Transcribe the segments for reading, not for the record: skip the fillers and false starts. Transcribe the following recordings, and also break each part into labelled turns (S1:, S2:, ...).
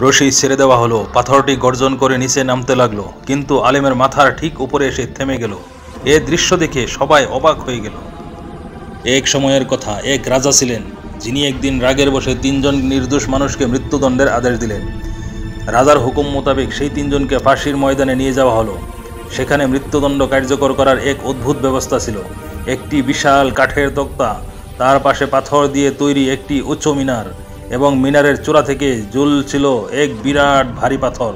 S1: রশি ছেড়ে দেওয়া হলো। পাথরটি গর্জন করে নিচে নামতে লাগলো, কিন্তু আলেমের মাথার ঠিক উপরে এসে থেমে গেল। এ দৃশ্য দেখে সবাই অবাক হয়ে গেল। এক সময়ের কথা, এক রাজা ছিলেন, যিনি একদিন রাগের বশে 3 জন নির্দোষ মানুষকে মৃত্যুদণ্ডের আদেশ দিলেন। রাজার হুকুম মোতাবেক সেই 3 জনকে ফাঁসির ময়দানে নিয়ে যাওয়া হলো। সেখানে মৃত্যুদণ্ড কার্যকর করার এক অদ্ভুত ব্যবস্থা ছিল। একটি বিশাল কাঠের তক্তা, তার পাশে পাথর দিয়ে তৈরি একটি উঁচু মিনার, এবং মিনারের চূড়া থেকে ঝুলছিল এক বিরাট ভারী পাথর।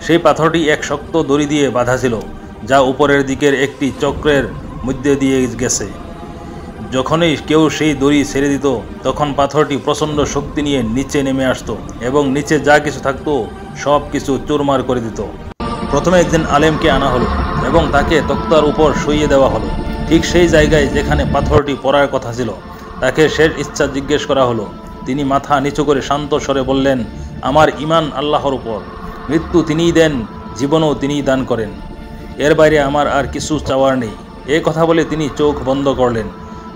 S1: সেই পাথরটি এক শক্ত দড়ি দিয়ে বাঁধা ছিল, যা উপরের দিকের একটি চক্রের মধ্যে দিয়ে গেছে। যখনই কেউ সেই দড়ি ছেড়ে দিত, তখন পাথরটি প্রচণ্ড শক্তি নিয়ে নিচে নেমে আসতো এবং নিচে যা কিছু থাকতো সব কিছু চুরমার করে দিত। প্রথমে একদিন আলেমকে আনা হলো এবং তাকে তক্তার উপর শুইয়ে দেওয়া হলো, ঠিক সেই জায়গায় যেখানে পাথরটি পড়ার কথা ছিল। তাকে শেষ ইচ্ছা জিজ্ঞেস করা হলো। তিনি মাথা নিচু করে শান্ত স্বরে বললেন, আমার ঈমান আল্লাহর উপর। মৃত্যু তিনিই দেন, জীবনও তিনিই দান করেন। এর বাইরে আমার আর কিছু চাওয়ার নেই। এ কথা বলে তিনি চোখ বন্ধ করলেন।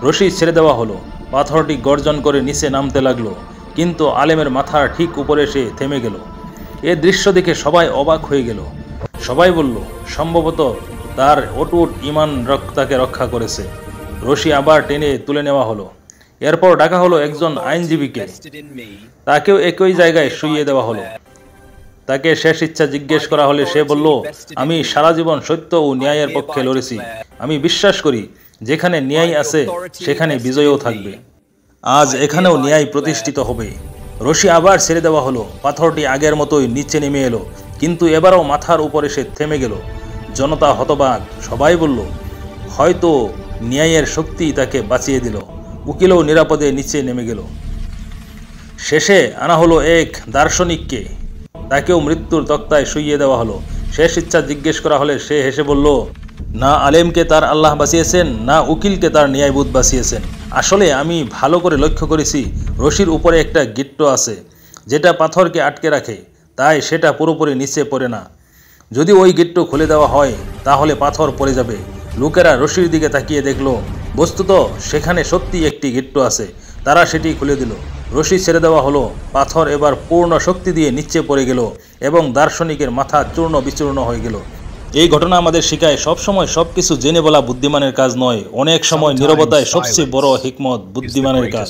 S1: রশি ছেড়ে দেওয়া হলো। পাথরটি গর্জন করে নিচে নামতে লাগলো, কিন্তু আলেমের মাথার ঠিক উপরে এসে থেমে গেল। এ দৃশ্য দেখে সবাই অবাক হয়ে গেল। সবাই বলল, সম্ভবত তার অটুট ঈমান তাকে রক্ষা করেছে। রশি আবার টেনে তুলে নেওয়া হলো। এরপর ডাকা হলো একজন আইনজীবীকে। তাকেও একই জায়গায় শুইয়ে দেওয়া হলো। তাকে শেষ ইচ্ছা জিজ্ঞেস করা হলে সে বলল, আমি সারা জীবন সত্য ও ন্যায়ের পক্ষে লড়েছি। আমি বিশ্বাস করি, যেখানে ন্যায় আছে সেখানে বিজয়ও থাকবে। আজ এখানেও ন্যায় প্রতিষ্ঠিত হবে। রশি আবার ছেড়ে দেওয়া হলো। পাথরটি আগের মতোই নিচে নেমে এলো, কিন্তু এবারও মাথার উপর এসে থেমে গেল। জনতা হতবাক। সবাই বলল, হয়তো ন্যায়ের শক্তি তাকে বাঁচিয়ে দিল। উকিলও নিরাপদে নিচে নেমে গেল। শেষে আনা হলো এক দার্শনিককে। তাকেও মৃত্যুর তক্তায় শুইয়ে দেওয়া হলো। শেষ ইচ্ছা জিজ্ঞেস করা হলে সে হেসে বলল, না আলেমকে তার আল্লাহ বাঁচিয়েছেন, না উকিলকে তার ন্যায়বোধ বাঁচিয়েছেন। আসলে আমি ভালো করে লক্ষ্য করেছি, রশির উপরে একটা গিট্ট আছে, যেটা পাথরকে আটকে রাখে, তাই সেটা পুরোপুরি নিচে পড়ে না। যদি ওই গিট্ট খুলে দেওয়া হয়, তাহলে পাথর পড়ে যাবে। লোকেরা রশির দিকে তাকিয়ে দেখল, বস্তুত সেখানে সত্যি একটি গিট্ট আছে। তারা সেটি খুলে দিল। রশি ছেড়ে দেওয়া হলো। পাথর এবার পূর্ণ শক্তি দিয়ে নিচে পড়ে গেল এবং দার্শনিকের মাথা চূর্ণ বিচূর্ণ হয়ে গেল। এই ঘটনা আমাদের শেখায়, সবসময় সবকিছু জেনে বলা বুদ্ধিমানের কাজ নয়। অনেক সময় নীরবতায় সবচেয়ে বড় হিকমত বুদ্ধিমানের কাজ।